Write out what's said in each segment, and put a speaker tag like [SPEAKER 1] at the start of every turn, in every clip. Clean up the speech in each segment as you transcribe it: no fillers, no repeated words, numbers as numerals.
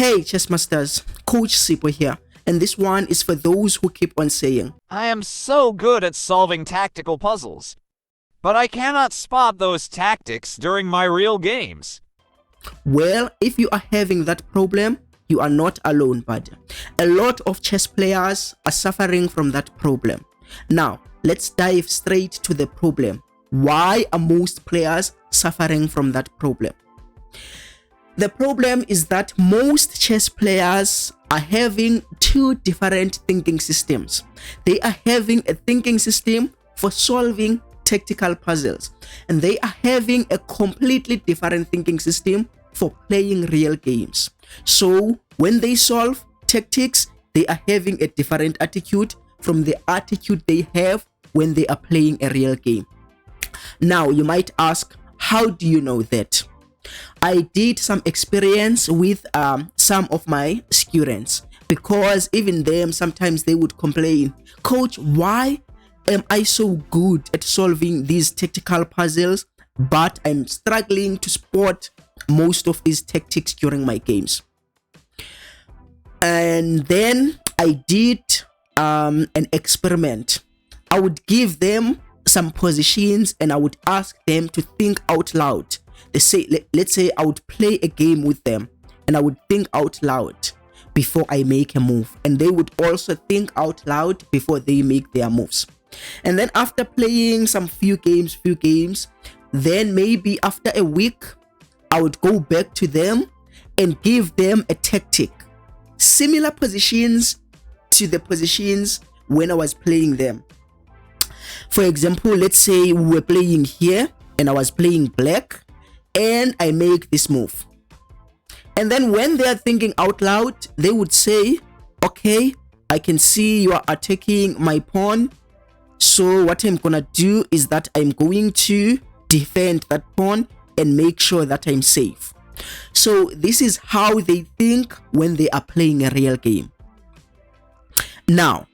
[SPEAKER 1] Hey chess masters, Coach Sipho here, and this one is for those who keep on saying,
[SPEAKER 2] I am so good at solving tactical puzzles, but I cannot spot those tactics during my real games.
[SPEAKER 1] well, if you are having that problem, you are not alone, buddy. A lot of chess players are suffering from that problem. Now, let's dive straight to the problem. Why are most players suffering from that problem? The problem is that most chess players are having two different thinking systems. They are having a thinking system for solving tactical puzzles, and they are having a completely different thinking system for playing real games. So when they solve tactics, they are having a different attitude from the attitude they have when they are playing a real game. Now you might ask, how do you know that? I did some experience with some of my students, because even them sometimes they would complain, Coach, why am I so good at solving these tactical puzzles, but I'm struggling to spot most of these tactics during my games? And then I did an experiment. I would give them some positions and I would ask them to think out loud. Let's say I would play a game with them and I would think out loud before I make a move, and they would also think out loud before they make their moves. And then after playing some few games, then maybe after a week I would go back to them and give them a tactic, similar positions to the positions when I was playing them. For example, let's say we were playing here and I was playing black and I make this move. And then when they are thinking out loud, they would say, okay, I can see you are attacking my pawn. So what I'm gonna do is that I'm going to defend that pawn and make sure that I'm safe. So this is how they think when they are playing a real game. Now,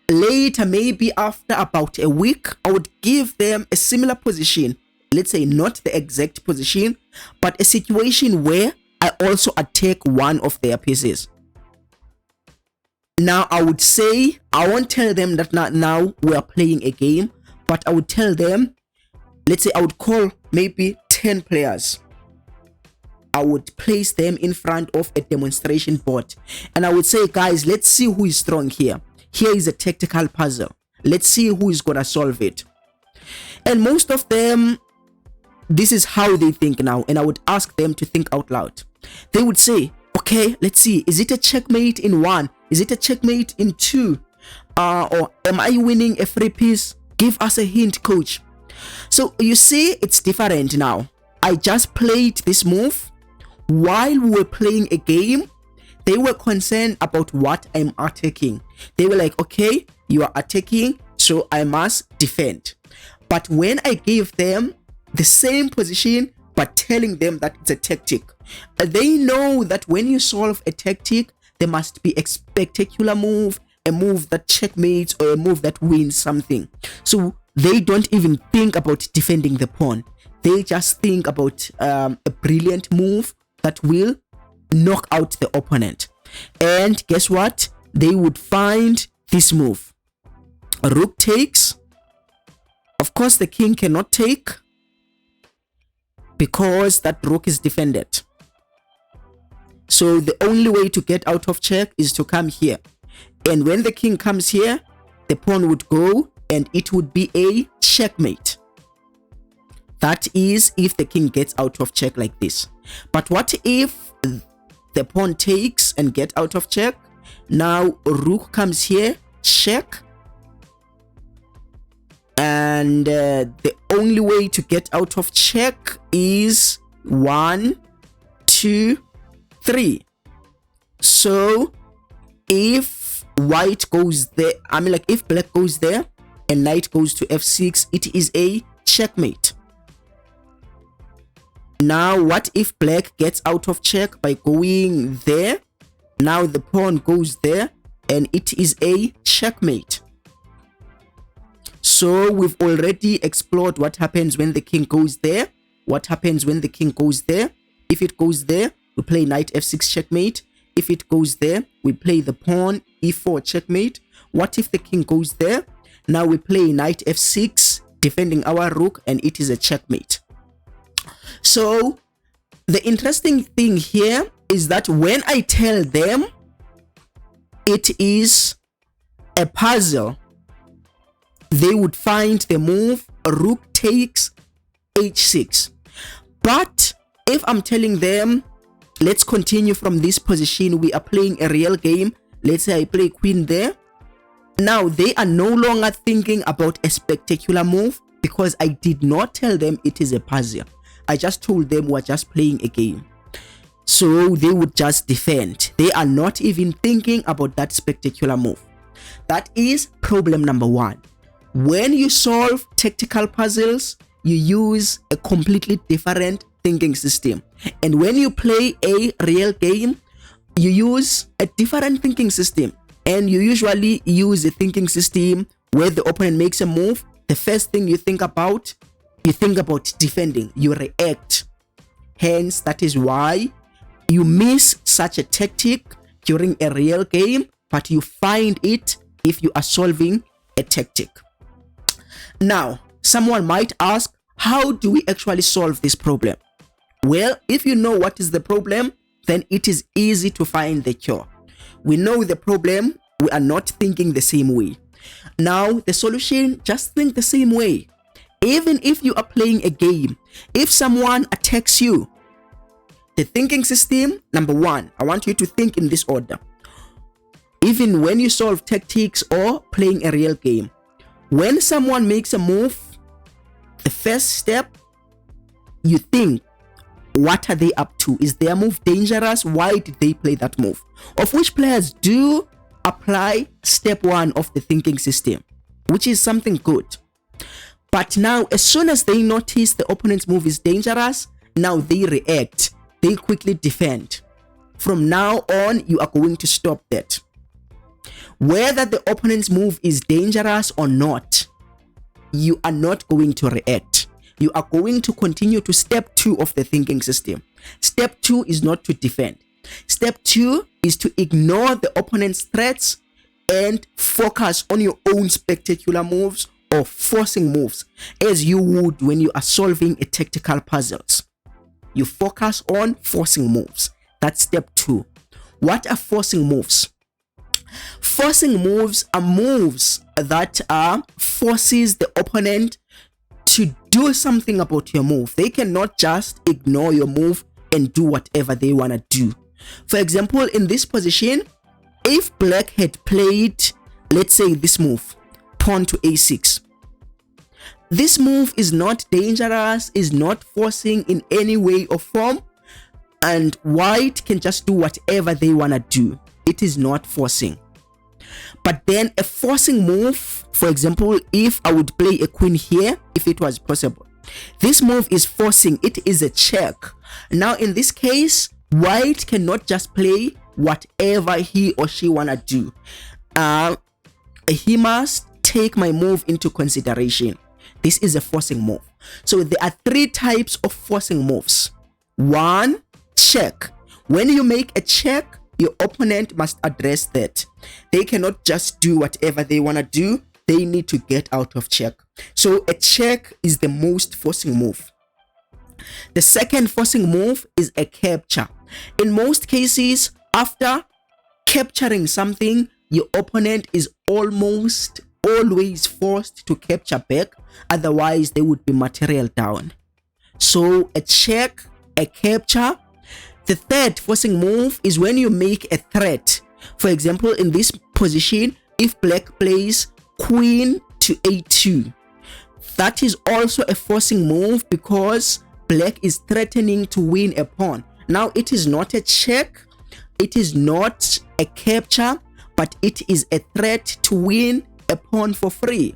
[SPEAKER 1] later, maybe after about a week, I would give them a similar position. Let's say not the exact position, but a situation where I also attack one of their pieces. Now I would say, I won't tell them that now we are playing a game, but I would tell them, let's say I would call maybe 10 players. I would place them in front of a demonstration board and I would say, guys, let's see who is strong here. Here is a tactical puzzle. Let's see who is gonna solve it. And most of them, this is how they think now, and I would ask them to think out loud. They would say, okay, let's see, is it a checkmate in 1? Is it a checkmate in 2? Or am I winning a free piece? Give us a hint, coach. So you see, it's different now. I just played this move while we were playing a game. They were concerned about what I'm attacking. They were like, okay, you are attacking, so I must defend. But when I gave them the same position, but telling them that it's a tactic, they know that when you solve a tactic, there must be a spectacular move, a move that checkmates or a move that wins something. So they don't even think about defending the pawn. They just think about a brilliant move that will knock out the opponent. And guess what? They would find this move. Rook takes. Of course, the king cannot take because that rook is defended. So the only way to get out of check is to come here. And when the king comes here, the pawn would go and it would be a checkmate. That is if the king gets out of check like this. But what if the pawn takes and get out of check? Now rook comes here, check. And the only way to get out of check is 1, 2, 3. So if white goes there, if black goes there and knight goes to f6, it is a checkmate. Now what if black gets out of check by going there? Now the pawn goes there and it is a checkmate. So we've already explored what happens when the king goes there. What happens when the king goes there? If it goes there, we play knight f6 checkmate. If it goes there, we play the pawn e4 checkmate. What if the king goes there? Now we play knight f6, defending our rook, and it is a checkmate. So the interesting thing here is that when I tell them it is a puzzle, they would find the move rook takes h6. But if I'm telling them, let's continue from this position, we are playing a real game, let's say I play queen there, now they are no longer thinking about a spectacular move because I did not tell them it is a puzzle. I just told them we're just playing a game. So they would just defend. They are not even thinking about that spectacular move. That is problem number one. When you solve tactical puzzles, you use a completely different thinking system. And when you play a real game, you use a different thinking system. And you usually use a thinking system where the opponent makes a move. The first thing you think about defending. You react. Hence, that is why you miss such a tactic during a real game, but you find it if you are solving a tactic. Now, someone might ask, how do we actually solve this problem? Well, if you know what is the problem, then it is easy to find the cure. We know the problem, we are not thinking the same way. Now, the solution, just think the same way. Even if you are playing a game, if someone attacks you, the thinking system, number one, I want you to think in this order. Even when you solve tactics or playing a real game, when someone makes a move, the first step, you think, what are they up to? Is their move dangerous? Why did they play that move? Of which players do apply step one of the thinking system, which is something good. But now, as soon as they notice the opponent's move is dangerous, now they react. They quickly defend. From now on, you are going to stop that. Whether the opponent's move is dangerous or not, you are not going to react. You are going to continue to step two of the thinking system. Step two is not to defend. Step two is to ignore the opponent's threats and focus on your own spectacular moves or forcing moves, as you would when you are solving a tactical puzzles. You focus on forcing moves. That's step two. What are forcing moves? Forcing moves are moves that forces the opponent to do something about your move. They cannot just ignore your move and do whatever they want to do. For example, in this position, if black had played, let's say this move, pawn to a6, this move is not dangerous, is not forcing in any way or form, and white can just do whatever they want to do. It is not forcing. But then a forcing move, for example, if I would play a queen here, if it was possible, this move is forcing. It is a check. Now in this case, white cannot just play whatever he or she wanna do. He must take my move into consideration. This is a forcing move. So there are three types of forcing moves. One, check. When you make a check, your opponent must address that. They cannot just do whatever they want to do. They need to get out of check. So a check is the most forcing move. The second forcing move is a capture. In most cases, after capturing something, your opponent is almost always forced to capture back. Otherwise, they would be material down. So a check, a capture. The third forcing move is when you make a threat. For example, in this position, if black plays queen to a2, that is also a forcing move because black is threatening to win a pawn. Now, it is not a check, it is not a capture, but it is a threat to win a pawn for free.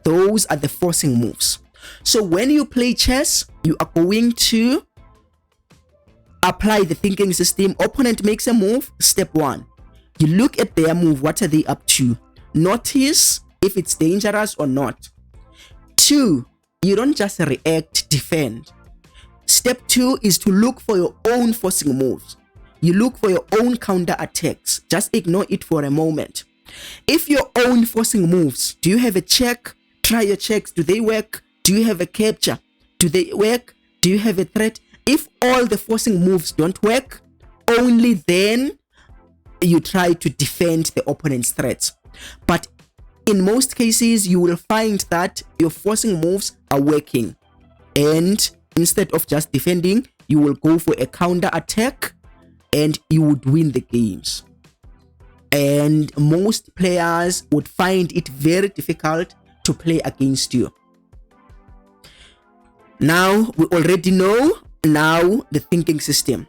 [SPEAKER 1] Those are the forcing moves. So when you play chess, you are going to apply the thinking system. Opponent makes a move. Step one, you look at their move. What are they up to? Notice if it's dangerous or not. Two, you don't just react, defend. Step two is to look for your own forcing moves. you look for your own counter attacks. Just ignore it for a moment. If your own forcing moves, do you have a check? Try your checks. Do they work? Do you have a capture? Do they work? Do you have a threat? If all the forcing moves don't work, only then you try to defend the opponent's threats. But in most cases, you will find that your forcing moves are working. And instead of just defending, you will go for a counter attack and you would win the games. And most players would find it very difficult to play against you. Now, we already know now the thinking system.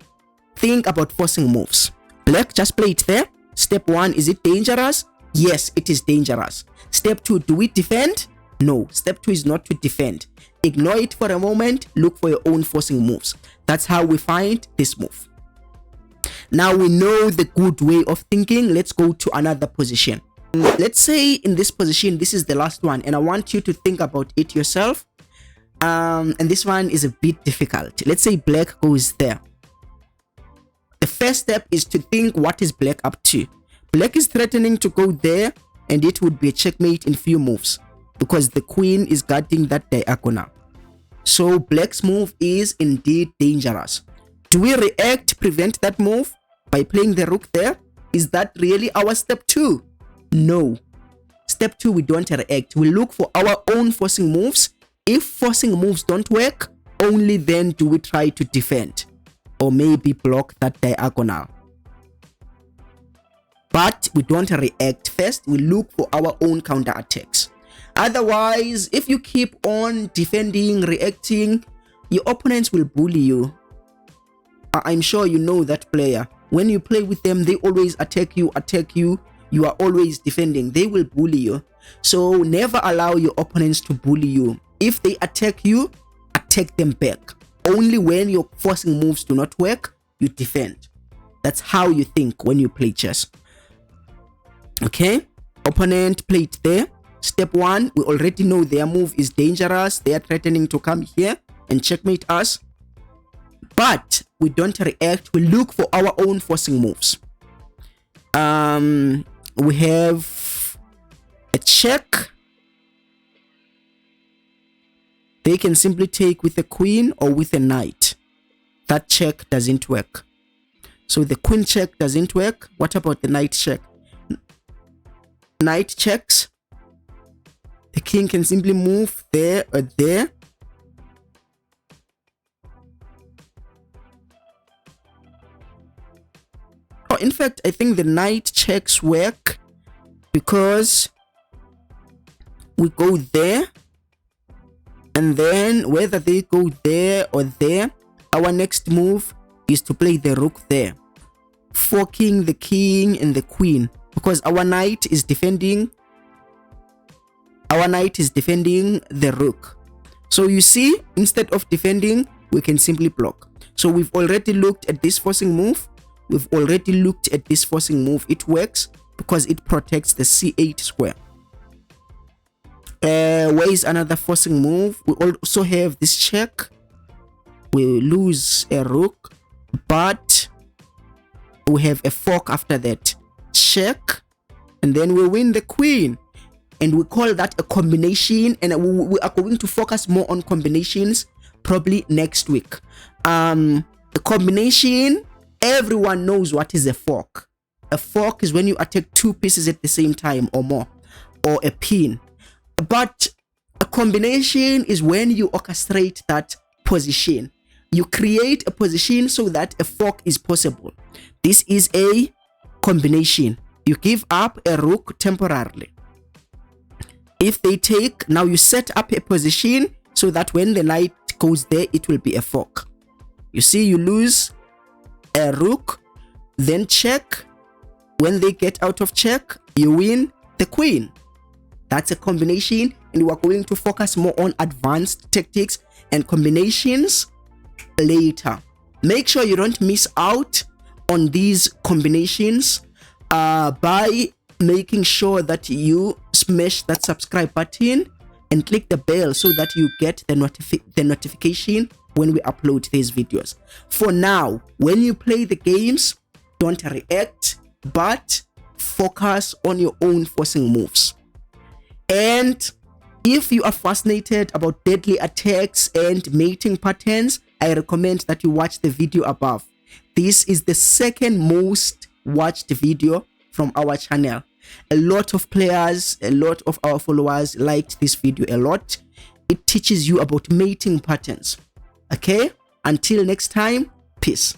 [SPEAKER 1] Think about forcing moves. Black just play it there. Step 1, is it dangerous? Yes, it is dangerous. Step 2, do we defend? No, step 2 is not to defend. Ignore it for a moment. Look for your own forcing moves. That's how we find this move. Now we know the good way of thinking. Let's go to another position. Let's say in this position, this is the last one, and I want you to think about it yourself. And this one is a bit difficult. Let's say black goes there. The first step is to think, what is black up to? Black is threatening to go there, and it would be a checkmate in few moves because the queen is guarding that diagonal. So black's move is indeed dangerous. Do we react, prevent that move by playing the rook there? Is that really our step 2? No. Step 2, we don't react. We look for our own forcing moves. If forcing moves don't work, only then do we try to defend or maybe block that diagonal. But we don't react first. We look for our own counter attacks. Otherwise, if you keep on defending, reacting, your opponents will bully you. I'm sure you know that player. When you play with them, they always attack you. You are always defending. They will bully you. So never allow your opponents to bully you. If they attack you, attack them back. Only when your forcing moves do not work, you defend. That's how you think when you play chess. Okay? Opponent played there. Step 1, we already know their move is dangerous. They are threatening to come here and checkmate us. But we don't react. We look for our own forcing moves. We have a check. They can simply take with a queen or with a knight. That check doesn't work. So the queen check doesn't work. What about the knight check? Knight checks. The king can simply move there or there. Oh, in fact, I think the knight checks work because we go there. And then whether they go there or there, our next move is to play the rook there, forking the king and the queen because our knight is defending. Our knight is defending the rook. So you see, instead of defending, we can simply block. So we've already looked at this forcing move. We've already looked at this forcing move. It works because it protects the c8 square. Where is another forcing move? We also have this check. We lose a rook, but we have a fork after that. Check, and then we win the queen. And we call that a combination, and we are going to focus more on combinations probably next week. A combination, everyone knows what is a fork. A fork is when you attack 2 pieces at the same time or more, or a pin. But a combination is when you orchestrate that position. You create a position so that a fork is possible. This is a combination. You give up a rook temporarily. If they take, now you set up a position so that when the knight goes there, it will be a fork. You see, you lose a rook, then check. When they get out of check, you win the queen. That's a combination, and we are going to focus more on advanced tactics and combinations later. Make sure you don't miss out on these combinations by making sure that you smash that subscribe button and click the bell so that you get the notification when we upload these videos. For now, when you play the games, don't react, but focus on your own forcing moves. And if you are fascinated about deadly attacks and mating patterns, I recommend that you watch the video above. This is the second most watched video from our channel. A lot of players, a lot of our followers liked this video a lot. It teaches you about mating patterns. Okay, until next time, peace.